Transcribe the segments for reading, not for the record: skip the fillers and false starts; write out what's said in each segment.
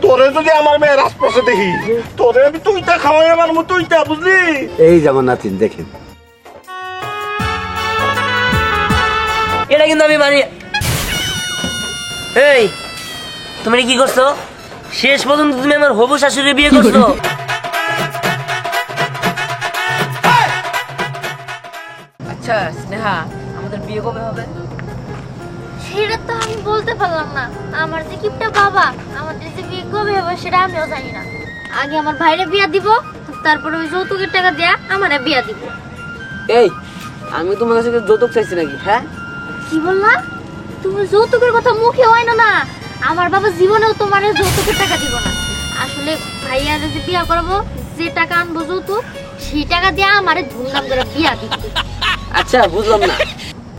তোরে যদি আমার মেয়ে রাজপ্রাসাদ দেখি তোরে আমি তুইটা খাওয়াই আমার মতো তুইটা বুঝলি। এই যেমন নাতিন দেখেন, এটা কিন্তু আমি মানি। এই তুমি কি করছো? শেষ পর্যন্ত তুমি আমার হবু শাশুড়ি বিয়ে করছো। আচ্ছা স্নেহা, আমাদের বিয়ে কবে হবে? সেটা তো আমি বলতে পারলাম না। আমার যে কিপটা বাবা, আমাদের যে বিয়ে কবে হবে সেটা আমিও জানি না। আগে আমার ভাইরে বিয়া দিব, তারপরে ওই যৌতুকের টাকা দেয়া আমারে বিয়া দিব। এই আমি তোমার কাছে যৌতুক চাইছি নাকি? হ্যাঁ কি বললা তুমি? যৌতুকের কথা মুখে হয় না। না, আমার বাবা জীবনেও তোমার যৌতুকের টাকা দিব না। আসলে ভাইয়ার যে বিয়া করবো, যে টাকা আনবো যৌতুক, সেই টাকা দিয়ে আমারে ধুমধাম করে বিয়া দিব। আচ্ছা বুঝলাম না,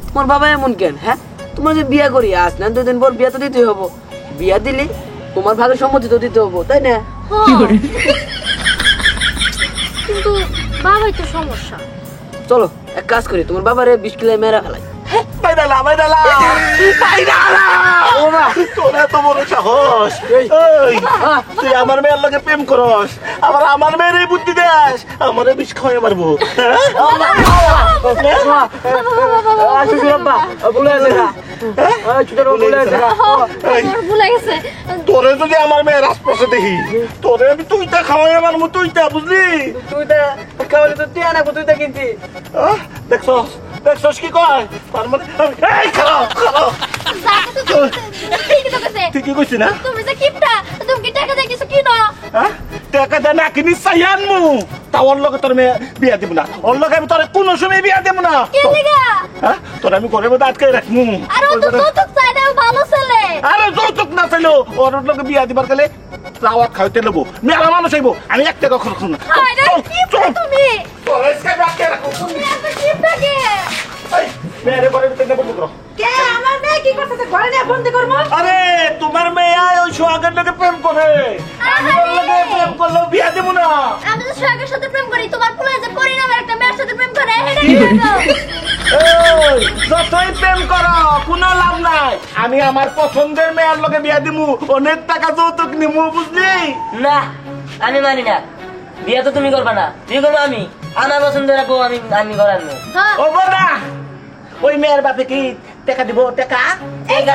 তোমার বাবা এমন কেন? হ্যাঁ তোমার যে বিয়া করি আজ না 2 দিন পর বিয়া তো দিতে হবো। বিয়া দিলে তোমার ভাগের সম্মতি তো দিতে হবো, তাই না? কিন্তু বাবাই তো সমস্যা। চলো এক কাজ করি, তোমার বাবারে 20 কিলো মেরা ফেলাই। তোরা তো বড় সাহস, তুই আমার মেয়ের লগে প্রেম করস, আবার আমার মেয়ের এই বুদ্ধি দেস আমারে বিষ খাওয়াই মারবো। তোরে যদি আমার মেয়ে রাজপ্রাসাদ দেখি তোরে আমি তুইটা খাওয়াই আমার মতো তুইটা বুঝলি। তুইটা খাওয়ালে তো টিয়া না, তুইটা কিনতি। দেখছস দেখছস কি কয়? তার মানে খারাপ খারাপ ঠিকই কইছি না? তুমি যে কিপটা, তুমি কি টাকা দিয়ে কিছু কিনো? টাকা দে না কিনি চাই আনমু, তা ওর লগে তোর মেয়ে বিয়া দিব না। ওর লগে আমি তোর কোনো সময় বিয়া দেব না। তোর আমি ঘরের মধ্যে আটকে রাখমু। যৌতুক চাই না, ভালো ছেলে। আরে যৌতুক না চাইলো ওর লগে বিয়া দিবার গেলে রাওয়াত খাইতে নেবো, মেলা মানুষ আইবো, আমি 1 টাকা খরচ না। তুমি তোর আজকে রাখতে রাখো। তুমি এত কিপটাকে মেয়েরে ঘরের ভিতরে বন্ধ করো। কে আমার মেয়ে কি করতেছে? ঘরে নিয়ে বন্দি করবো? আরে তোমার মেয়ে ওই সোহাগের লগে প্রেম করে, আমি ওর লগে প্রেম করলেও বিয়া দেব না। আমি তো সোহাগের সাথে প্রেম করি, তোমার পোলা যে পরিণামের একটা মেয়ের সাথে প্রেম করে, এটা কি যতই প্রেম করো কোনো লাভ নাই। আমি আমার পছন্দের মেয়ের লগে বিয়া দিমু, অনেক টাকা যৌতুক নিমু বুঝলি। না আমি মানি না, বিয়া তো তুমি করবা না, বিয়ে করবো আমি। আমার পছন্দের বউ আমি করার না। ও না, ওই মেয়ের বাপে কি টাকা দিব? টাকা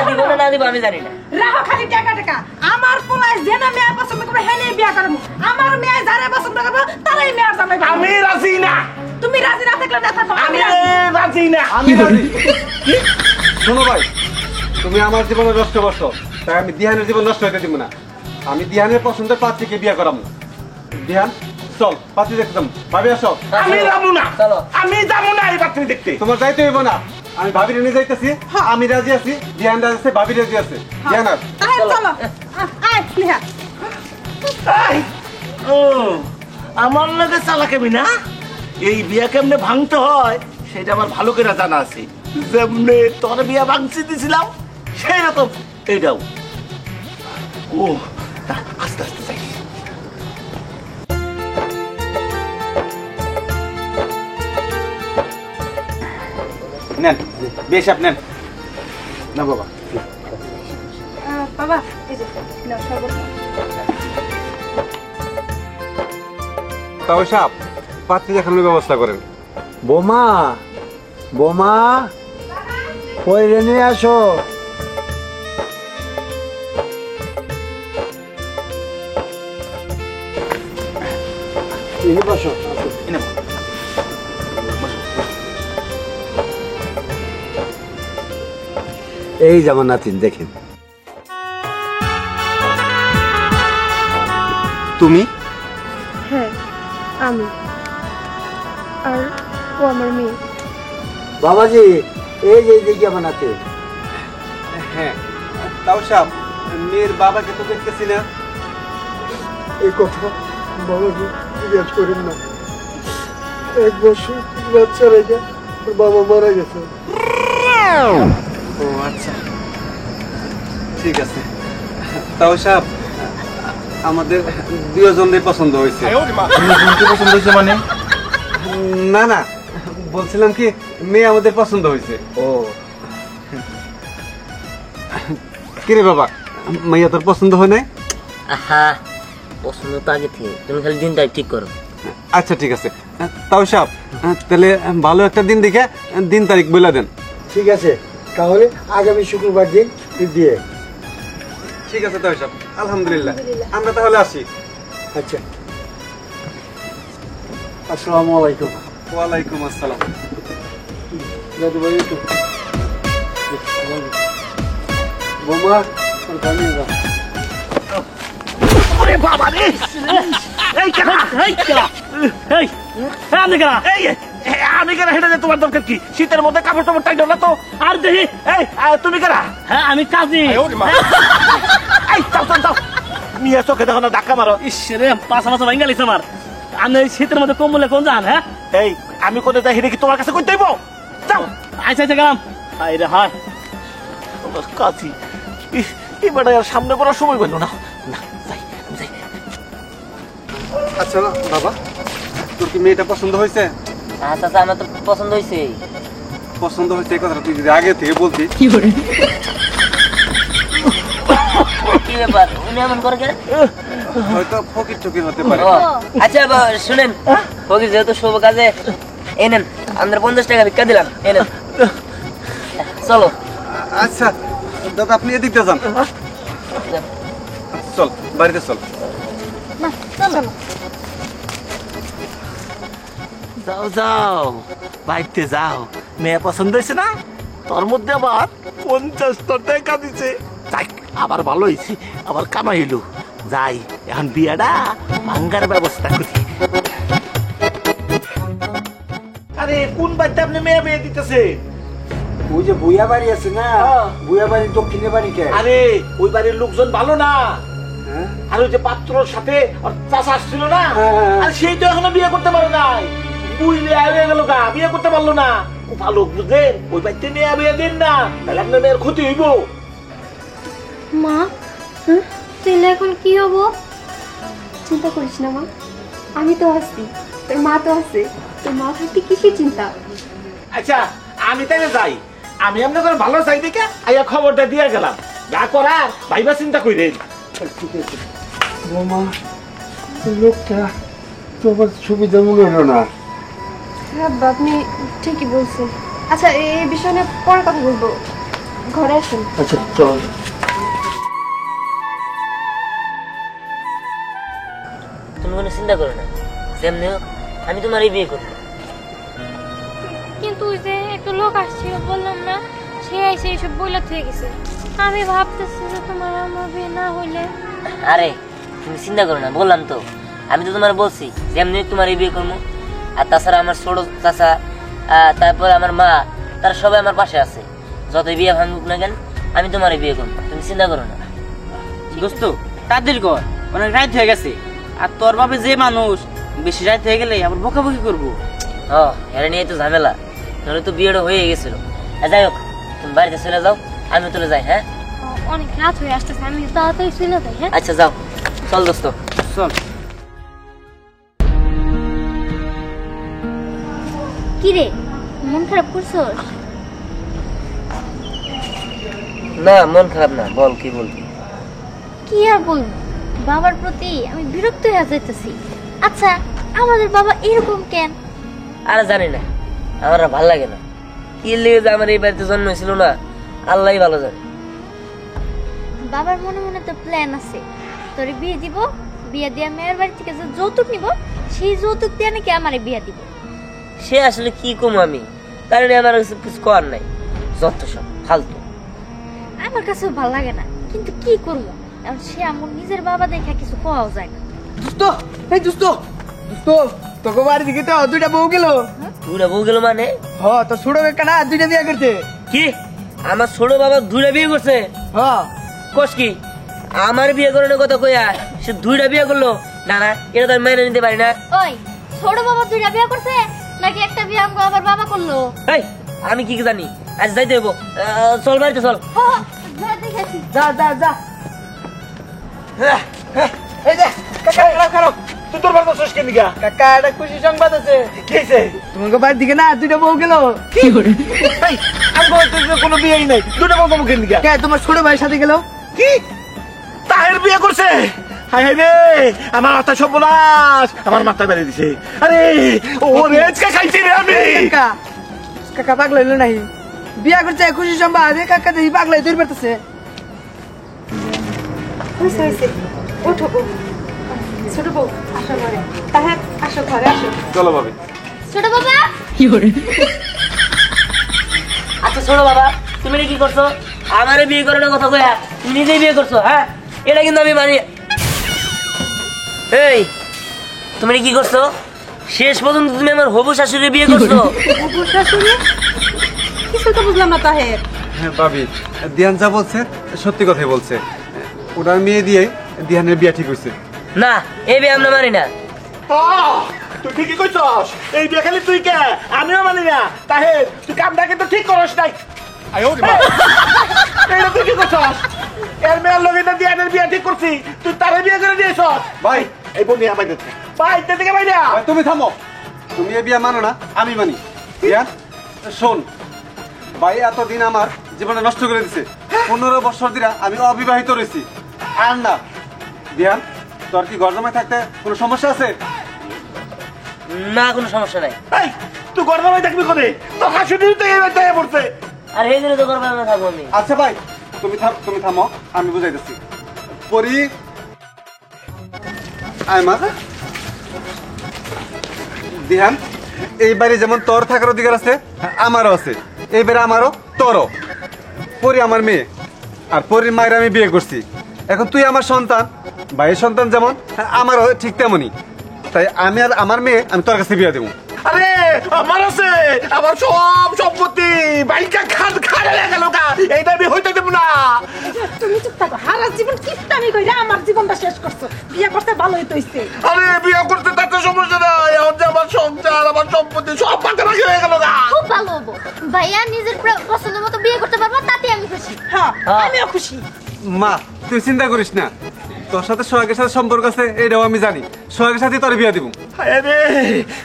দিব না দিব আমি জানি না। রাখো খালি টাকা টাকা। আমার পোলায় যে না মেয়ে পছন্দ করবে হেনে বিয়া করবো। আমার মেয়ে যারা পছন্দ করবো তারাই মেয়ের জামাই করবো। আমি রাজি না। তুমি রাজি না থাকলে না থাকো। আমি রাজি না। আমি রাজি। শোনো ভাই, তুমি আমার জীবনে নষ্ট করছো, তাই আমি দিহানের জীবন নষ্ট হতে দিব না। আমি দিহানের পছন্দের পাত্রীকে বিয়ে করাম না। দিহান চল পাত্রী দেখতাম, ভাবি আসো। আমি যাবো না, চলো। আমি যাবো না এই পাত্রী দেখতে। তোমার যাইতে হইব না, আমি ভাবির নিয়ে যাইতেছি। আমি রাজি আছি, দিহান রাজি আছে, ভাবি রাজি আছে। দিহান আর তাহলে চলো। আয় স্নেহা। ও আমার লগে চালাকেবি না? এই বিয়া কেমনে ভাঙতে হয় সেটা আমার ভালো করে জানা আছে। যেমনে তোর বিয়া ভাঙছি দিছিলাম সেই রকম এইটাও। ও আস্তে আস্তে যাই। নেন বেশ, আপ নেন না বাবা। বাবা এই যে নাও সর্বত। তাও সাপ পাত্রী দেখানোর ব্যবস্থা করেন। বোমা বোমা কইরে নিয়ে আসো। বসো। এই যেমন নাতিন দেখেন। তুমি? হ্যাঁ আমি, আর ও আমার মেয়ে। বাবাজি এই যে দেখি আমার নাতি। হ্যাঁ তাও সাপ মেয়ের বাবাকে তো দেখতেছি না। এই কথা বাবাকে জিজ্ঞাসা করেন না। 1 বছর বাচ্চা রেখে বাবা মারা গেছে। ও আচ্ছা ঠিক আছে। তাও সাপ আমাদের 2 জনের পছন্দ হয়েছে। পছন্দ হয়েছে মানে? না না, বলছিলাম কি মেয়ে আমাদের পছন্দ হয়েছে। ও কিরে বাবা, মাইয়া তোর পছন্দ হয় নাই? হ্যাঁ পছন্দ তো আগে থেকে, তুমি খালি দিনটা ঠিক করো। আচ্ছা ঠিক আছে, তাও সাহেব তাহলে ভালো একটা দিন দেখে দিন তারিখ বলে দেন। ঠিক আছে, তাহলে আগামী শুক্রবার দিন দিয়ে। ঠিক আছে তাও সাহেব, আলহামদুলিল্লাহ আমরা তাহলে আসি। আচ্ছা, আসসালামু আলাইকুম। ওয়ালাইকুম আসসালাম। দাদু ভাই একটু বোমা জানিয়ে দাও। ওরে বাবা রে, এই কেনা, এই আমি কেনা আমি কেনা হেঁটে যে তোমার দরকার কি? শীতের মধ্যে কাপড় টাপড় টাইট না তো। আর দেখি তুমি কেনা? হ্যাঁ আমি কাজী। এই চাও চাও চাও, নিয়ে চোখে দেখো না, ধাক্কা মারো। ইস রে পাঁচা পাঁচা ভাঙ্গা লিছে আমার। আমি এই শীতের মধ্যে কম্বলে কোন যান? হ্যাঁ এই আমি কোনে যাই হেঁটে কি তোমার কাছে কই দেবো? যাও। আচ্ছা আচ্ছা গেলাম। হাই রে হাই, আমার কাছি এবার আর সামনে করার সময় পেল না। না, যাই, আমি যাই। আচ্ছা বাবা, তোর কি মেয়েটা পছন্দ হয়েছে? হ্যাঁ চাচা আমার তো পছন্দ হয়েছে। পছন্দ হয়েছে এই কথাটা তুই যদি আগে থেকে বলতিস। কি ব্যাপার উনি এমন করে কেন? হয়তো ফকির টকির হতে পারে। ও, আচ্ছা শুনেন, ফকির যেহেতু শুভ কাজে, এই নেন আমরা 50 টাকা ভিক্ষা দিলাম, এই নেন চলো। আচ্ছা দাদা আপনি এদিকটা যান, চল বাড়িতে চল। না চলো। যাও যাও, বাইতে যাও। মেয়ে পছন্দ হয়েছে না? তোর মধ্যে আবার 50 টাকা দিছে। যাই, আবার ভালো হয়েছে, আবার কামাই হইলো। যাই, এখন বিয়াটা ভাঙ্গার ব্যবস্থা করি। আরে কোন বাড়িতে আপনি মেয়ে বিয়ে দিতেছে? ওই যে বুয়া বাড়ি আছে না, বুয়া বাড়ির দক্ষিণে বাড়িতে। আরে ওই বাড়ির লোকজন ভালো না। হ্যাঁ? আর ওই যে পাত্রর সাথে ওর চাচা আসছিল না, হ্যাঁ। আর সেই তো এখনো বিয়ে করতে পারে নাই। বুঝলে হয়ে গেল গা, বিয়ে করতে পারলো না। খুব ভালো বুঝলেন, ওই বাড়িতে মেয়ে বিয়ে দিন না, তাহলে আপনার মেয়ের ক্ষতি হইব। মা, তাহলে এখন কি হবো? চিন্তা করিস না মা, আমি তো আছি, তোর মা তো আছে, তোর মা থাকতে কিসের চিন্তা? আচ্ছা আমি তাইলে যাই, আমি আপনাদের ভালো চাই দেখে আইয়া খবরটা দিয়ে গেলাম। যা করার ভাইবা চিন্তা কইরেন। ঠিক আছে বোমা, লোকটা তোমার সুবিধা মনে হলো না। হ্যাঁ আপনি ঠিকই বলছেন। আচ্ছা এই বিষয় নিয়ে পরে কথা বলবো, ঘরে আসুন। আচ্ছা চল। তুমি কোনো চিন্তা করো না, যেমনি হোক আমি তোমারই বিয়ে করবো। কিন্তু ওই যে একটা লোক আসছিল বললাম না, সে এসে এইসব বইলা থেকে গেছে। আমি ভাবতেছি যে তোমার আমার বিয়ে না হইলে। আরে তুমি চিন্তা করো না, বললাম তো, আমি তো তোমার বলছি যেমনি হোক তোমারই বিয়ে করবো। আর তাছাড়া আমার ছোট চাচা, তারপর আমার মা, তারা সবাই আমার পাশে আছে। যতই বিয়ে ভাঙুক না কেন আমি তোমারই বিয়ে করবো, তুমি চিন্তা করো না। দোস্ত তাদের ঘর অনেক রাত হয়ে গেছে, আর তোর বাপে যে মানুষ বেশি রাত হয়ে গেলে আবার বকাবকি করবো। ও এরা নিয়ে তো ঝামেলা, নাহলে তো বিয়েটা হয়ে গেছিল। যাই হোক তুমি বাড়িতে চলে যাও, আমি চলে যাই। হ্যাঁ অনেক রাত হয়ে আসতেছে, আমি তাড়াতাড়ি চলে যাই। হ্যাঁ আচ্ছা যাও, চল দোস্ত চল। কি রে, মন খারাপ করছোস? না মন খারাপ না, বল কি বলবি। কি আর বলবো, বাবার প্রতি আমি বিরক্ত হয়ে যাইতেছি। আচ্ছা আমাদের বাবা এরকম কেন? আর জানি না, আমার আর ভাল লাগে না। কি লেগে যে আমার এই বাড়িতে জন্ম হয়েছিল না, আল্লাহ ভালো জানে। বাবার মনে মনে তো প্ল্যান আছে, তোরে বিয়ে দিব, বিয়ে দিয়ে মেয়ের বাড়ি থেকে যে যৌতুক নিব, সেই যৌতুক দিয়ে নাকি আমারে বিয়ে দিব। সে আসলে কি কম আমি, কারণ আমার কিছু করার নাই, যত সব ফালতু। আমার কাছেও ভালো লাগে না, কিন্তু কি করবো, এখন সে আমার নিজের বাবা দেখা কিছু পাওয়াও যায় না। দোস্ত এই দোস্ত, দোস্ত তোকে বাড়ি দিকে তো দুইটা বউ গেল। দুইটা বউ গেল মানে? হ তোর ছোট কাকা না দুইটা বিয়ে করছে। কি আমার ছোট বাবা দুইটা বিয়ে করছে? হ্যাঁ কোস কি আমার বিয়ে করানোর কথা কইয়া সে দুইটা বিয়ে করলো? না না, এটা তো আমি মেনে নিতে পারি না। ওই ছোট বাবা দুইটা বিয়ে করছে নাকি একটা বিয়ে আমগো আবার বাবা করলো? এই আমি কি জানি, আজ যাইতে হইব, চল বাড়িতে চল। যা দেখেছি। যা যা যা। এই যে কাকা খারাপ, তুই তোর বাবা শেষ কেন গা? কাকা একটা খুশি সংবাদ আছে। কি হয়েছে? তোমাকে বাড়ির দিকে না দুইটা বউ গেল। কি করে? এই আমি বলতে কোনো বিয়েই নাই, দুটো বাবা মুখে নিগা। কে তোমার ছোট ভাইয়ের সাথে গেল? কি তাহের বিয়ে করছে? হাই হাই রে, আমার মাথা সর্বনাশ, আমার মাথা বেড়ে দিছে। আরে ও রেজকে খাইছি রে আমি। কাকা কাকা পাগলা হইলো নাই, বিয়া করছে খুশি সম্ভব কাকা দেখি পাগলাই তৈরি করতেছে। হয়েছে হয়েছে, ওঠো বউ। ছোট বউ আসো ঘরে, তাহলে আসো ঘরে আসো। চলো ভাবি। ছোট বাবা আচ্ছা শোনো বাবা, তুমি এটা কি করছো? আমারে বিয়ে করানোর কথা কয়া তুমি নিজেই বিয়ে করছো, হ্যাঁ? এটা কিন্তু আমি মানি। এই তুমি এটা কি করছো? শেষ পর্যন্ত তুমি আমার হবু শাশুড়ি বিয়ে করছো। হবু শাশুড়ি? কিছু তো বুঝলাম না তাহের। হ্যাঁ ভাবি, দিহান যা বলছে সত্যি কথাই বলছে। ওনার মেয়ে দিয়ে দিহানের বিয়ে ঠিক হয়েছে। না, এই বিয়ে আমরা মানি না। তুই ঠিকই কইছস, এই বিয়ে খালি তুই কে, আমিও মানি না। তাহে তুই কামটা কিন্তু ঠিক করস নাই। এইটা তুই কি করছস? এর মেয়ের লগে না দিয়ানের বিয়ে ঠিক করছি, তুই তারে বিয়ে করে দিয়েছস। ভাই এই বনি আমায় দেখতে ভাই থেকে ভাই না। ভাই, তুমি থামো। তুমি এই বিয়ে মানো না, আমি মানি। দিহান শোন, ভাই এতদিন আমার জীবনে নষ্ট করে দিছে। 15 বছর ধরে আমি অবিবাহিত রয়েছি। আর না দিহান, তোর কি গর্জমায় থাকতে কোনো সমস্যা আছে? না, কোনো সমস্যা নাই। এই তুই গর্দমাই থাকবি কোনে? তোর হাসুটি তো এই বাড়িতে পড়ছে। আর এই দিনে তো করবো না, থাকবো আমি। আচ্ছা ভাই, তুমি থামো, আমি বুঝাইতেছি। পরি আয় মা। দিহান, এই বাড়ি যেমন তোর থাকার অধিকার আছে, আমারও আছে। এই বাড়ি আমারও, তোরও। পরি আমার মেয়ে, আর পরির মায়ের আমি বিয়ে করছি। এখন তুই আমার সন্তান, ভাইয়ের সন্তান যেমন আমারও ঠিক তেমনই। তাই আমি আর আমার মেয়ে আমি তোর কাছে বিয়ে দেবো। আরে আমার আছে, আমার সব সম্পত্তি বাইকা খান খাড়া গেল গা, এইটা আমি হইতে দেব না। তুমি চুপ থাকো, হারা জীবন কিপটামি কইরা আমার জীবনটা শেষ করছো। বিয়ে করতে ভালোই তো হইছে। আরে বিয়ে করতে তাতে সমস্যা নাই, এখন যে আমার সংসার আমার সম্পত্তি সব পাকাপাকি হয়ে গেল গা। খুব ভালো হবো, ভাইয়া নিজের পছন্দ মতো বিয়ে করতে পারবো, তাতে আমি খুশি। হ্যাঁ, আমিও খুশি। মা তুই চিন্তা করিস না, তোর সাথে সোহাগের সাথে সম্পর্ক আছে এটাও আমি জানি। সোহাগের সাথে তোর বিয়ে দিব। আরে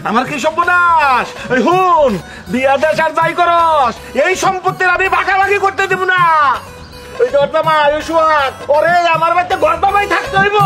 আমার কি সর্বনাশ! ওই হুন, বিয়া দেশ আর যাই করস, এই সম্পত্তির আমি ভাগাভাগি করতে দেব না। ওই গর্দামা, ওই সোহাগ, ওরে আমার বাড়িতে গর্দামাই থাকতে হইব।